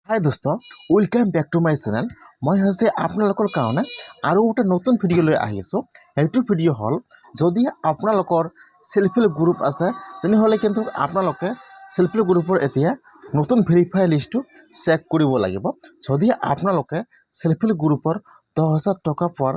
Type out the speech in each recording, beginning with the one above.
হাই দোস্ত, welcome back to my channel. মই হৈছে আপোনালোকৰ কাৰণে আৰু এটা নতুন ভিডিঅ' লৈ আহিছোঁ। সেইটো ভিডিঅ' হ'ল, যদি আপোনালোকৰ সেলফ হেল্প গ্ৰুপ আছে তেনেহ'লে কিন্তু আপোনালোকে সেলফ হেল্প গ্ৰুপৰ এতিয়া নতুন ভেৰিফাই লিষ্টটো চেক কৰিব লাগিব। যদি আপোনালোকে সেলফ হেল্প গ্ৰুপৰ 10,000 টকা পোৱাৰ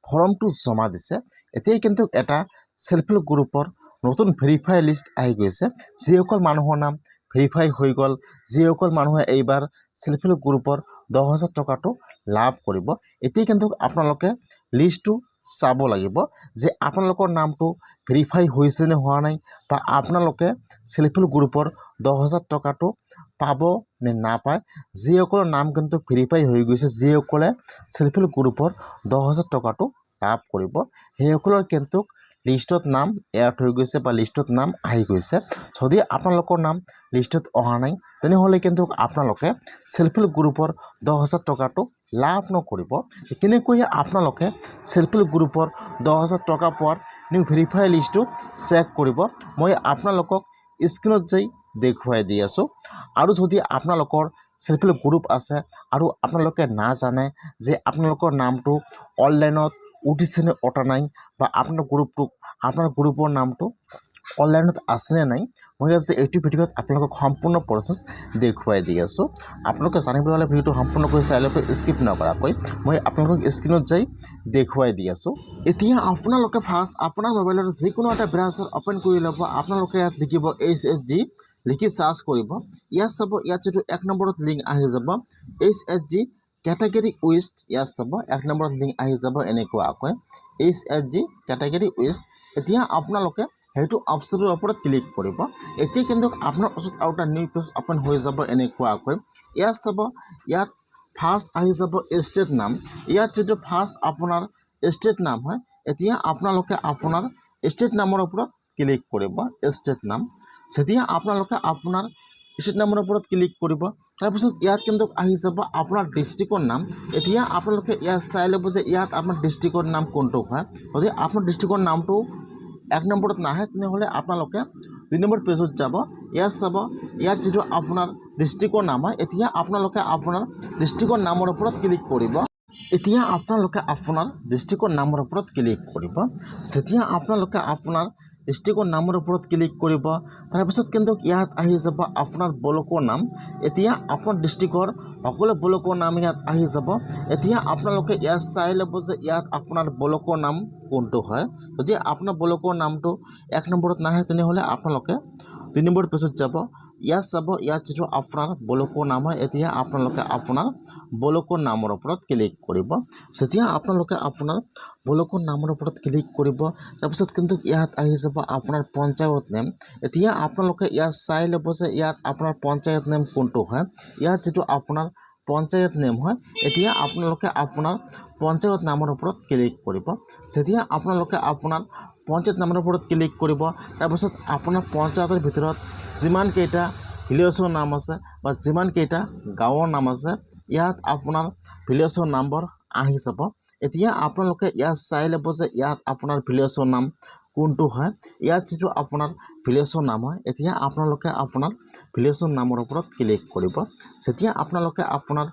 ফৰ্মটো জমা দিছে, এতিয়াই কিন্তু এটা সেলফ হেল্প গ্ৰুপৰ নতুন ভেৰিফাই লিষ্ট আহি গৈছে। যিসকল মানুহৰ নাম ভেৰিফাই হৈ গ'ল, যিসকল মানুহে এইবাৰ সেলফ হেল্প গ্ৰুপৰ 10,000 টকাটো লাভ কৰিব, এতিয়া কিন্তু আপোনালোকে লিষ্টটো চাব লাগিব যে আপোনালোকৰ নামটো ভেৰিফাই হৈছে নে হোৱা নাই, বা আপোনালোকে সেলফ হেল্প গ্ৰুপৰ 10,000 টকাটো পাব নে নাপায়। যিসকলৰ নাম কিন্তু ভেৰিফাই হৈ গৈছে, যিসকলে সেলফ হেল্প গ্ৰুপৰ 10,000 টকাটো লাভ কৰিব, সেইসকলৰ কিন্তু লিষ্টত নাম এড হৈ গৈছে বা লিষ্টত নাম আহি গৈছে। যদি আপোনালোকৰ নাম লিষ্টত অহা নাই তেনেহ'লে কিন্তু আপোনালোকে সেলফ হেল্প গ্ৰুপৰ 10,000 টকাটো লাভ নকৰিব। কেনেকৈ আপোনালোকে সেলফ হেল্প গ্ৰুপৰ 10,000 টকা পোৱাৰ নিউ ভেৰিফাই লিষ্টটো চেক কৰিব, মই আপোনালোকক স্ক্ৰীনত যাই দেখুৱাই দি আছোঁ। আৰু যদি আপোনালোকৰ সেলফ হেল্প গ্ৰুপ আছে আৰু আপোনালোকে নাজানে যে আপোনালোকৰ নামটো অনলাইনত উঠিছে নে উঠা নাই, বা আপোনাৰ গ্ৰুপৰ নামটো অনলাইনত আছেনে নাই, মই আজি এইটো ভিডিঅ'ত আপোনালোকক সম্পূৰ্ণ প্ৰচেছ দেখুৱাই দি আছোঁ। আপোনালোকে জানিবলৈ হ'লে ভিডিঅ'টো সম্পূৰ্ণকৈ চাই ল'ব, স্কিপ নকৰাকৈ। মই আপোনালোকক স্ক্ৰীনত যাই দেখুৱাই দি আছোঁ। এতিয়া আপোনালোকে ফাৰ্ষ্ট আপোনাৰ মোবাইলৰ যিকোনো এটা ব্ৰাউজাৰ অ'পেন কৰি ল'ব। আপোনালোকে ইয়াত লিখিব HSG, লিখি চাৰ্চ কৰিব। ইয়াত চাব, ইয়াত যিটো 1 নম্বৰত লিংক আহি যাব HSG কেটেগৰী ৱেষ্ট, ইয়াত চাব 1 নম্বৰত লিংক আহি যাব এনেকুৱাকৈ HSG কেটেগৰী ৱেষ্ট। এতিয়া আপোনালোকে সেইটো অপশ্যনৰ ওপৰত ক্লিক কৰিব। এতিয়া কিন্তু আপোনাৰ ওচৰত আৰু এটা নিউ পেজ অ'পেন হৈ যাব এনেকুৱাকৈ। ইয়াত চাব, ইয়াত ফাৰ্ষ্ট আহি যাব ষ্টেট নাম। ইয়াত যিটো ফাৰ্ষ্ট আপোনাৰ ষ্টেট নাম হয়, এতিয়া আপোনালোকে আপোনাৰ ষ্টেট নামৰ ওপৰত ক্লিক কৰিব। ষ্টেট নাম, যেতিয়া আপোনালোকে আপোনাৰ ষ্টেট নামৰ ওপৰত ক্লিক কৰিব, তাৰপিছত ইয়াত কিন্তু আহি যাব আপোনাৰ ডিষ্ট্ৰিক্টৰ নাম। এতিয়া আপোনালোকে ইয়াত চাই ল'ব যে ইয়াত আপোনাৰ ডিষ্ট্ৰিক্টৰ নাম কোনটো হয়। যদি আপোনাৰ ডিষ্ট্ৰিক্টৰ নামটো 1 নম্বৰত নাহে তেনেহ'লে আপোনালোকে 2 নম্বৰ পেজত যাব। ইয়াত চাব, ইয়াত যিটো আপোনাৰ ডিষ্ট্ৰিক্টৰ নাম হয়, এতিয়া আপোনালোকে আপোনাৰ ডিষ্ট্ৰিক্টৰ নামৰ ওপৰত ক্লিক কৰিব। এতিয়া আপোনালোকে আপোনাৰ ডিষ্ট্ৰিক্টৰ নামৰ ওপৰত ক্লিক কৰিব। যেতিয়া আপোনালোকে আপোনাৰ ডিষ্ট্ৰিক্টৰ নামৰ ওপৰত ক্লিক কৰিব, তাৰপিছত কিন্তু ইয়াত আহি যাব আপোনাৰ ব্লকৰ নাম। এতিয়া আপোনাৰ ডিষ্ট্ৰিক্টৰ সকলো ব্লকৰ নাম ইয়াত আহি যাব। এতিয়া আপোনালোকে ইয়াত চাই ল'ব যে ইয়াত আপোনাৰ ব্লকৰ নাম কোনটো হয়। যদি আপোনাৰ ব্লকৰ নামটো 1 নম্বৰত নাহে তেনেহ'লে আপোনালোকে 2 নম্বৰ পেজত যাব। ইয়াত চাব, ইয়াত যিটো আপোনাৰ ব্লকৰ নাম হয়, এতিয়া আপোনালোকে আপোনাৰ ব্লকৰ নামৰ ওপৰত ক্লিক কৰিব। যেতিয়া আপোনালোকে আপোনাৰ ব্লকৰ নামৰ ওপৰত ক্লিক কৰিব, তাৰপিছত কিন্তু ইয়াত আহি যাব আপোনাৰ পঞ্চায়ত নেম। এতিয়া আপোনালোকে ইয়াত চাই ল'ব যে ইয়াত আপোনাৰ পঞ্চায়ত নেম কোনটো হয়। ইয়াত যিটো আপোনাৰ পঞ্চায়ত নেম হয়, এতিয়া আপোনালোকে আপোনাৰ পঞ্চায়ত নামৰ ওপৰত ক্লিক কৰিব। যেতিয়া আপোনালোকে আপোনাৰ পঞ্চায়ত নামৰ ওপৰত ক্লিক কৰিব, তাৰপিছত আপোনাৰ পঞ্চায়তৰ ভিতৰত যিমানকেইটা ভিলেজৰ নাম আছে বা যিমানকেইটা গাঁৱৰ নাম আছে, ইয়াত আপোনাৰ ভিলেজৰ নাম্বৰ আহি যাব। এতিয়া আপোনালোকে ইয়াত চাই ল'ব যে ইয়াত আপোনাৰ ভিলেজৰ নাম কোনটো হয়। ইয়াত যিটো আপোনাৰ ভিলেজৰ নাম হয়, এতিয়া আপোনালোকে আপোনাৰ ভিলেজৰ নামৰ ওপৰত ক্লিক কৰিব। যেতিয়া আপোনালোকে আপোনাৰ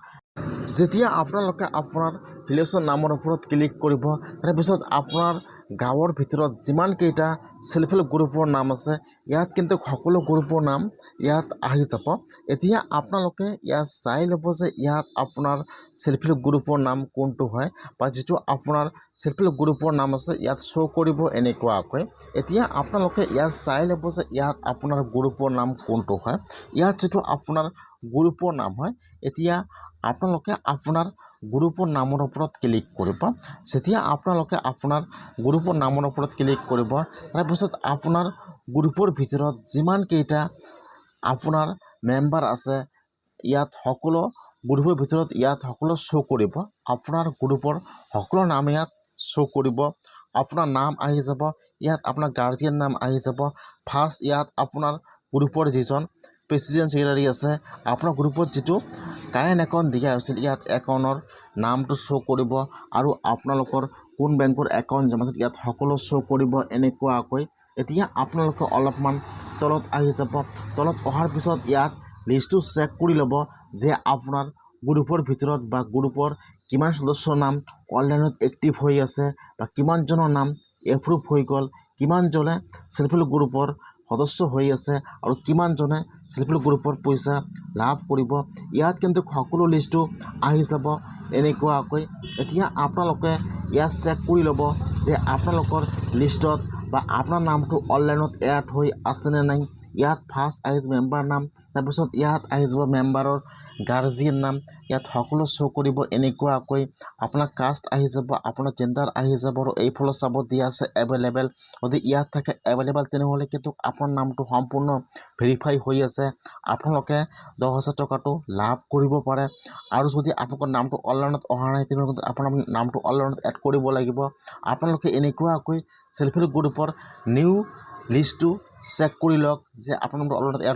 ভিলেজৰ নামৰ ওপৰত ক্লিক কৰিব, তাৰপিছত আপোনাৰ গাঁৱৰ ভিতৰত যিমানকেইটা সেলফ হেল্প গ্ৰুপৰ নাম আছে, ইয়াত কিন্তু সকলো গ্ৰুপৰ নাম ইয়াত আহি যাব। এতিয়া আপোনালোকে ইয়াত চাই ল'ব যে ইয়াত আপোনাৰ সেলফ হেল্প গ্ৰুপৰ নাম কোনটো হয়, বা যিটো আপোনাৰ সেলফ হেল্প গ্ৰুপৰ নাম আছে ইয়াত শ্ব' কৰিব এনেকুৱাকৈ। এতিয়া আপোনালোকে ইয়াত চাই ল'ব যে ইয়াত আপোনাৰ গ্ৰুপৰ নাম কোনটো হয়। ইয়াত যিটো আপোনাৰ গ্ৰুপৰ নাম হয়, এতিয়া আপোনালোকে আপোনাৰ গ্ৰুপৰ নামৰ ওপৰত ক্লিক কৰিব। যেতিয়া আপোনালোকে আপোনাৰ গ্ৰুপৰ নামৰ ওপৰত ক্লিক কৰিব, তাৰপিছত আপোনাৰ গ্ৰুপৰ ভিতৰত যিমানকেইটা আপোনাৰ মেম্বাৰ আছে, ইয়াত সকলো গ্ৰুপৰ ভিতৰত ইয়াত সকলো শ্ব' কৰিব। আপোনাৰ গ্ৰুপৰ সকলো নাম ইয়াত শ্ব' কৰিব। আপোনাৰ নাম আহি যাব, ইয়াত আপোনাৰ গাৰ্জিয়ান নাম আহি যাব। ফাৰ্ষ্ট ইয়াত আপোনাৰ গ্ৰুপৰ যিজন প্ৰেচিডেণ্ট ছেক্ৰেটাৰী আছে, আপোনাৰ গ্ৰুপত যিটো কাৰেণ্ট একাউণ্ট দিয়া হৈছিল, ইয়াত একাউণ্টৰ নামটো শ্ব' কৰিব, আৰু আপোনালোকৰ কোন বেংকৰ একাউণ্ট জমা আছিল ইয়াত সকলো শ্ব' কৰিব এনেকুৱাকৈ। এতিয়া আপোনালোকে অলপমান তলত আহি যাব। তলত অহাৰ পিছত ইয়াত লিষ্টটো চেক কৰি ল'ব যে আপোনাৰ গ্ৰুপৰ ভিতৰত বা গ্ৰুপৰ কিমান সদস্যৰ নাম অনলাইনত এক্টিভ হৈ আছে বা কিমানজনৰ নাম এপ্ৰুভ হৈ গ'ল, কিমানজনে চেল্ফ হেল্প গ্ৰুপৰ সদস্য হৈ আছে আৰু কিমানজনে চেল্ফ হেল্প গ্ৰুপৰ পইচা লাভ কৰিব। ইয়াত কিন্তু সকলো লিষ্টটো আহি যাব এনেকুৱাকৈ। এতিয়া আপোনালোকে ইয়াত চেক কৰি ল'ব যে আপোনালোকৰ লিষ্টত বা আপোনাৰ নামটো অনলাইনত এড হৈ আছেনে নাই। ইয়াত ফাৰ্ষ্ট আহি যাব মেম্বাৰ নাম, তাৰপিছত ইয়াত আহি যাব মেম্বাৰৰ গাৰ্জিয়ান নাম, ইয়াত সকলো শ্ব' কৰিব এনেকুৱাকৈ। আপোনাৰ কাষ্ট আহি যাব, আপোনাৰ জেণ্ডাৰ আহি যাব আৰু এইফালে চাব দিয়া আছে এভেইলেবল। যদি ইয়াত থাকে এভেইলেবল তেনেহ'লে কিন্তু আপোনাৰ নামটো সম্পূৰ্ণ ভেৰিফাই হৈ আছে, আপোনালোকে 10,000 টকাটো লাভ কৰিব পাৰে। আৰু যদি আপোনালোকৰ নামটো অনলাইনত অহা নাই তেনেহ'লে কিন্তু আপোনাৰ নামটো অনলাইনত এড কৰিব লাগিব। আপোনালোকে এনেকুৱাকৈ চেল্ফ হেল্প গ্ৰুপৰ নিউ লিষ্টটো চেক কৰি লওক যে আপোনাৰ নামটো অনলাইনত এড